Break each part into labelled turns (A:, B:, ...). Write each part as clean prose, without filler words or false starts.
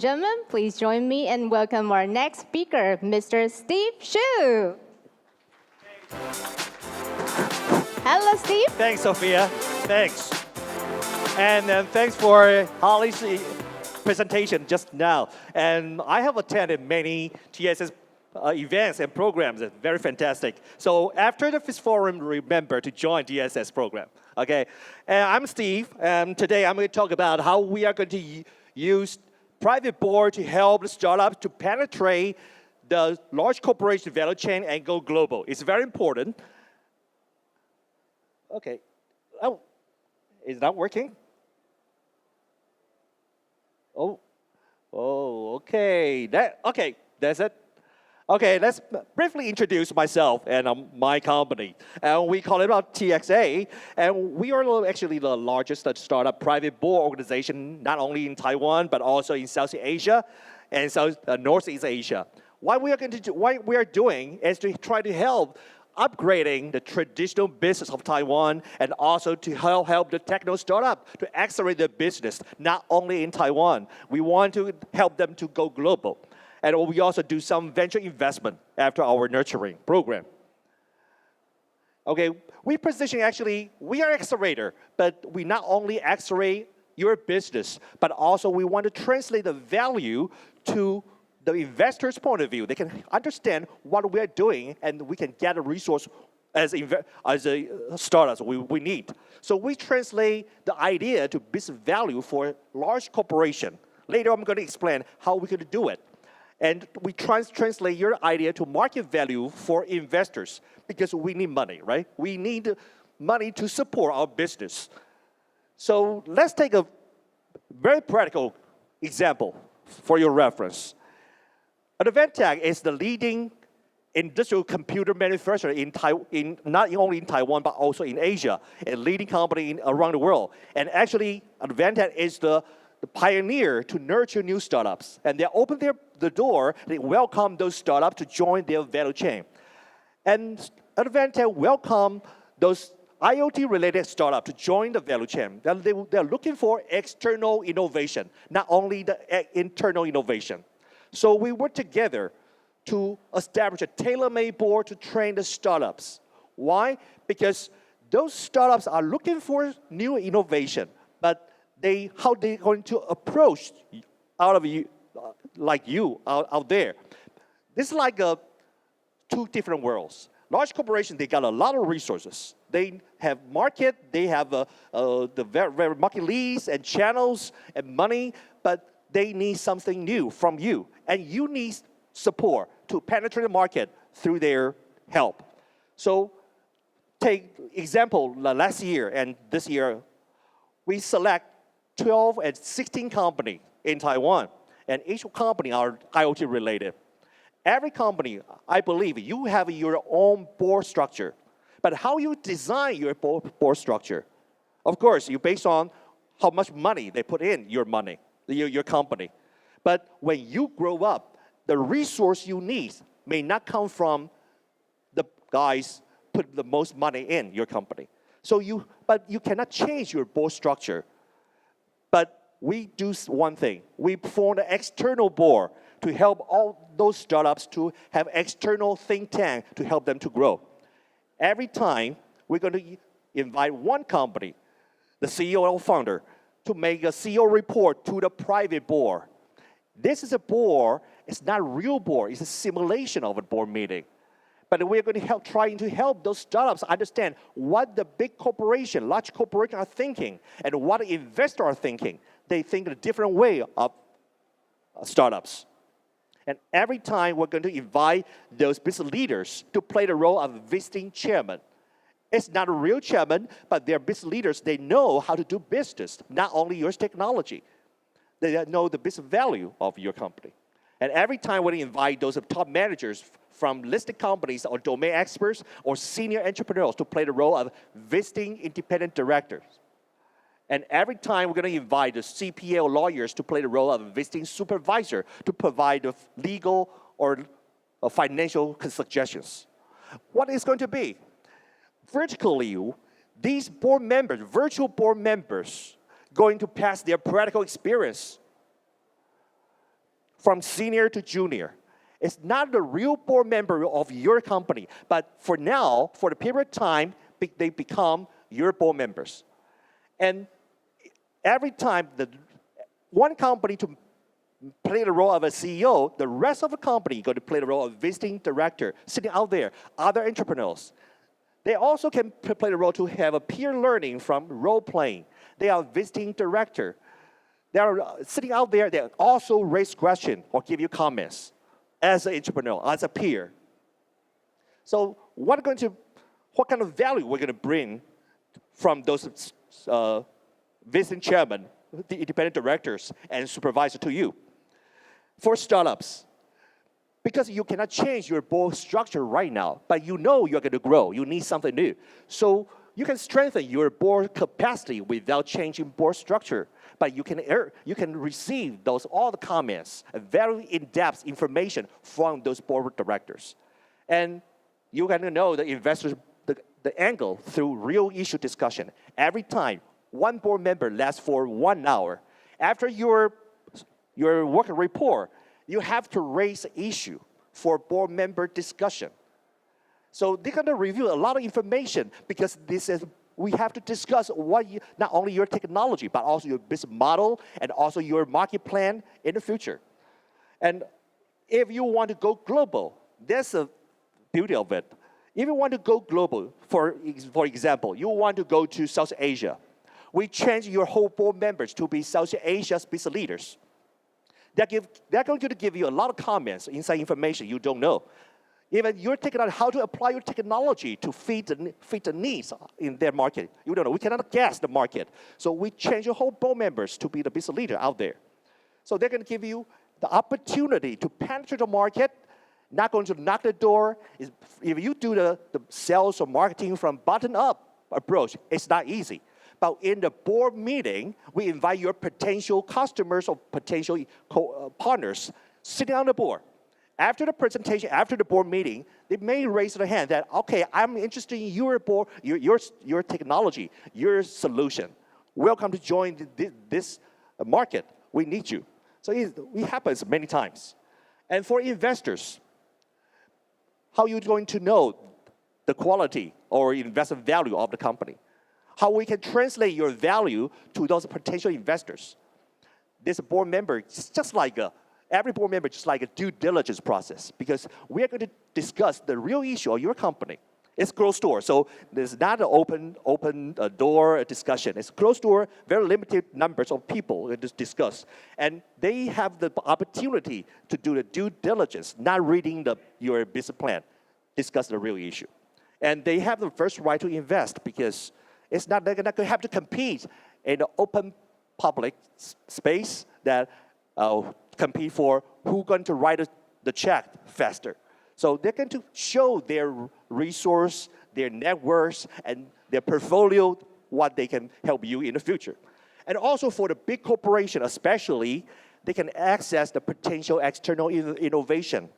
A: gentlemen, please join me and welcome our next speaker, Mr. Steve Xu. Hello, Steve.
B: Thanks, Sophia. Thanks. And thanks for Holly's presentation just now. And I have attended many TSS events and programs. It's very fantastic. So after the FIS Forum, remember to join TSS program. Okay. And I'm Steve, and today I'm going to talk about how we are going to use private board to help the startups to penetrate the large corporation value chain and go global. It's very important. Okay. Oh, is that working? Oh, okay. That's it. Okay, let's briefly introduce myself and my company. And we call it TXA, and we are actually the largest startup private board organization, not only in Taiwan, but also in Southeast Asia and Northeast Asia. What we are doing is to try to help upgrading the traditional business of Taiwan and also to help the techno startup to accelerate their business, not only in Taiwan. We want to help them to go global. And we also do some venture investment after our nurturing program. Okay, we position actually, we are accelerator, but we not only accelerate your business, but also we want to translate the value to the investor's point of view. They can understand what we are doing, and we can get a resource as a startup we need. So we translate the idea to business value for large corporation. Later, I'm going to explain how we could do it. And we translate your idea to market value for investors because we need money, right? We need money to support our business. So let's take a very practical example for your reference. Advantech is the leading industrial computer manufacturer not only in Taiwan, but also in Asia, a leading company around the world. And actually, Advantech is the pioneer to nurture new startups. And they open the door, they welcome those startups to join their value chain. And Advantech welcome those IoT-related startups to join the value chain. They're looking for external innovation, not only the internal innovation. So we work together to establish a tailor-made board to train the startups. Why? Because those startups are looking for new innovation, but how they going to approach out there. This is like two different worlds. Large corporations, they got a lot of resources. They have market, they have the very market leads and channels and money, but they need something new from you. And you need support to penetrate the market through their help. So take example, last year and this year, we select 12 and 16 companies in Taiwan, and each company are IoT related. Every company, I believe, you have your own board structure. But how you design your board structure? Of course, you based on how much money they put in your company. But when you grow up, the resource you need may not come from the guys put the most money in your company. But you cannot change your board structure. But we do one thing. We form an external board to help all those startups to have external think tank to help them to grow. Every time, we're going to invite one company, the CEO or founder, to make a CEO report to the private board. This is a board. It's not a real board. It's a simulation of a board meeting. But we're going to trying to help those startups understand what the big corporation, large corporations are thinking and what investors are thinking. They think in a different way of startups. And every time we're going to invite those business leaders to play the role of visiting chairman. It's not a real chairman, but they're business leaders. They know how to do business, not only your technology. They know the business value of your company. And every time we invite those top managers from listed companies or domain experts or senior entrepreneurs to play the role of visiting independent directors. And every time we're going to invite the CPA or lawyers to play the role of a visiting supervisor to provide the legal or financial suggestions. What is going to be? Vertically, these board members, virtual board members, going to pass their practical experience from senior to junior. It's not the real board member of your company, but for now, for the period of time, they become your board members. And every time one company to play the role of a CEO, the rest of the company going to play the role of visiting director, sitting out there, other entrepreneurs. They also can play the role to have a peer learning from role playing. They are visiting director. They are sitting out there, they also raise questions or give you comments as an entrepreneur, as a peer. So what kind of value we're going to bring from those visiting chairman, the independent directors, and supervisor to you? For startups, because you cannot change your board structure right now, but you know you're going to grow, you need something new. So you can strengthen your board capacity without changing board structure, but you can receive all the comments, very in-depth information from those board directors. And you can know the investors, the angle through real issue discussion. Every time, one board member lasts for 1 hour. After your working report, you have to raise an issue for board member discussion. So they're going to review a lot of information because we have to discuss not only your technology, but also your business model and also your market plan in the future. And if you want to go global, that's the beauty of it. If you want to go global, for example, you want to go to South Asia, we change your whole board members to be South Asia's business leaders. They're going to give you a lot of comments, inside information you don't know. Even you're taking out how to apply your technology to fit the needs in their market. You don't know. We cannot guess the market. So we change your whole board members to be the business leader out there. So they're going to give you the opportunity to penetrate the market, not going to knock the door. If you do the sales or marketing from bottom-up approach, it's not easy. But in the board meeting, we invite your potential customers or potential partners sitting on the board. After the presentation, after the board meeting, they may raise their hand that, okay, I'm interested in your board, your technology, your solution. Welcome to join this market. We need you. So it happens many times. And for investors, how are you going to know the quality or investment value of the company? How we can translate your value to those potential investors? This board member is just like every board member, just like a due diligence process, because we are going to discuss the real issue of your company. It's closed door, so there's not an open door discussion. It's closed door, very limited numbers of people to discuss. And they have the opportunity to do the due diligence, not reading your business plan, discuss the real issue. And they have the first right to invest because they're not going to have to compete in the open public space that compete for who's going to write the check faster. So they're going to show their resource, their networks, and their portfolio, what they can help you in the future. And also for the big corporation especially, they can access the potential external innovation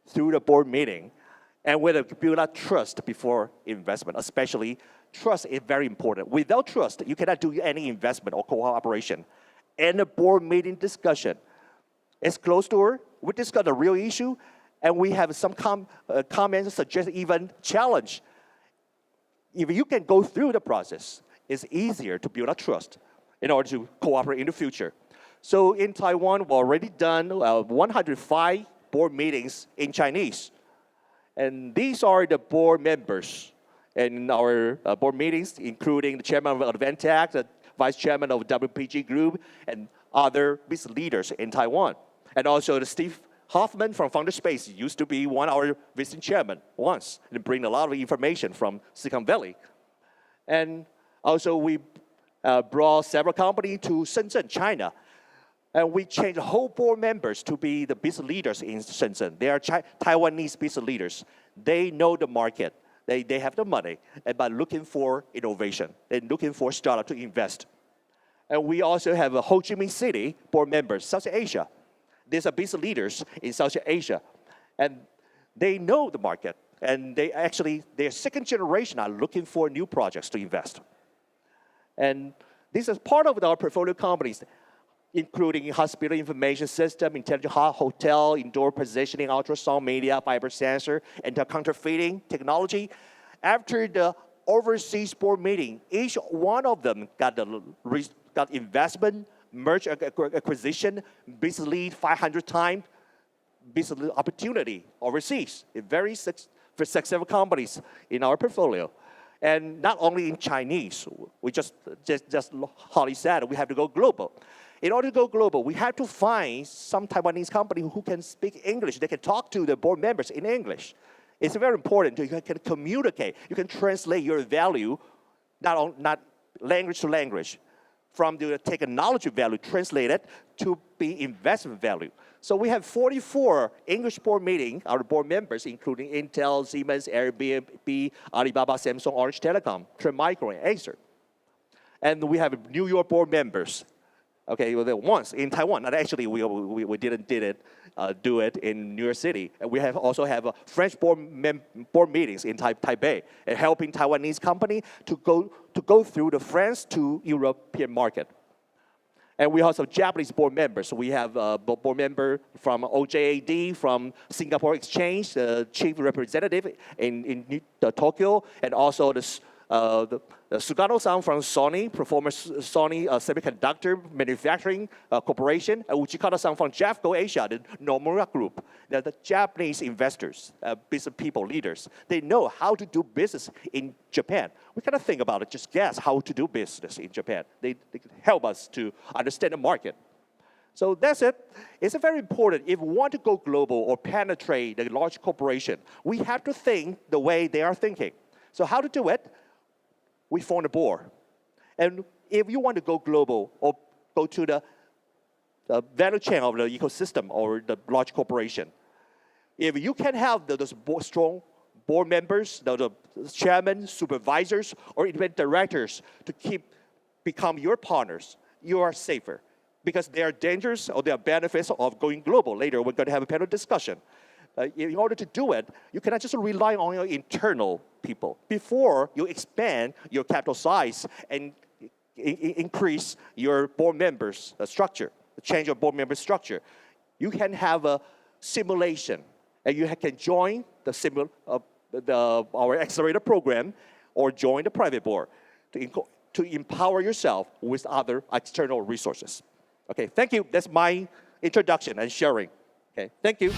B: through the board meeting. And whether build up trust before investment, especially trust is very important. Without trust, you cannot do any investment or cooperation. And the board meeting discussion, it's closed door. We discuss the real issue, and we have some comments, suggest even challenge. If you can go through the process, it's easier to build up trust in order to cooperate in the future. So in Taiwan, we've already done 105 board meetings in Chinese. And these are the board members in our board meetings, including the chairman of Advantech, the vice chairman of WPG Group, and other business leaders in Taiwan. And also the Steve Hoffman from Founder Space used to be one of our visiting chairman once, and bring a lot of information from Silicon Valley. And also we brought several companies to Shenzhen, China. And we changed the whole board members to be the business leaders in Shenzhen. They are Taiwanese business leaders. They know the market. They have the money, but looking for innovation and looking for startup to invest. And we also have a Hochiminh City board members, South Asia. These are business leaders in South Asia. And they know the market. And their second generation are looking for new projects to invest. And this is part of our portfolio companies. including hospital information system, intelligent hotel, indoor positioning, ultrasound media, fiber sensor, and the counterfeiting technology. After the overseas board meeting, each one of them got investment, merger acquisition, business lead 500 times, business opportunity overseas. Very successful companies in our portfolio. And not only in Chinese, we just Holly said, we have to go global. In order to go global, we have to find some Taiwanese company who can speak English. They can talk to the board members in English. It's very important. You can communicate. You can translate your value, not language to language, from the technology value, translate it to be investment value. So we have 44 English board meetings, our board members, including Intel, Siemens, Airbnb, Alibaba, Samsung, Orange Telecom, Trend Micro, and Acer. And we have New York board members. Okay, well, once in Taiwan, and actually we didn't do it in New York City. And we also have French board meetings in Taipei, and helping Taiwanese company to go through the France to European market. And we also have Japanese board members. So we have a board member from OJAD, from Singapore Exchange, the chief representative in Tokyo, and also the Sugano-san from Sony, former Sony Semiconductor Manufacturing Corporation, and Uchikata-san from Jeffco Asia, the Nomura Group. They're the Japanese investors, business people, leaders. They know how to do business in Japan. We kind of think about it, just guess how to do business in Japan. They help us to understand the market. So that's it. It's very important. If we want to go global or penetrate the large corporation, we have to think the way they are thinking. So how to do it? We form a board. And if you want to go global or go to the value chain of the ecosystem or the large corporation, if you can have those strong board members, the chairman, supervisors, or even directors to become your partners, you are safer. Because there are dangers or there are benefits of going global. Later, we're going to have a panel discussion. In order to do it, you cannot just rely on your internal people. Before you expand your capital size and increase your board members' structure, change your board member structure, you can have a simulation, and you can join our accelerator program or join the private board to empower yourself with other external resources. Okay, thank you. That's my introduction and sharing. Okay, thank you.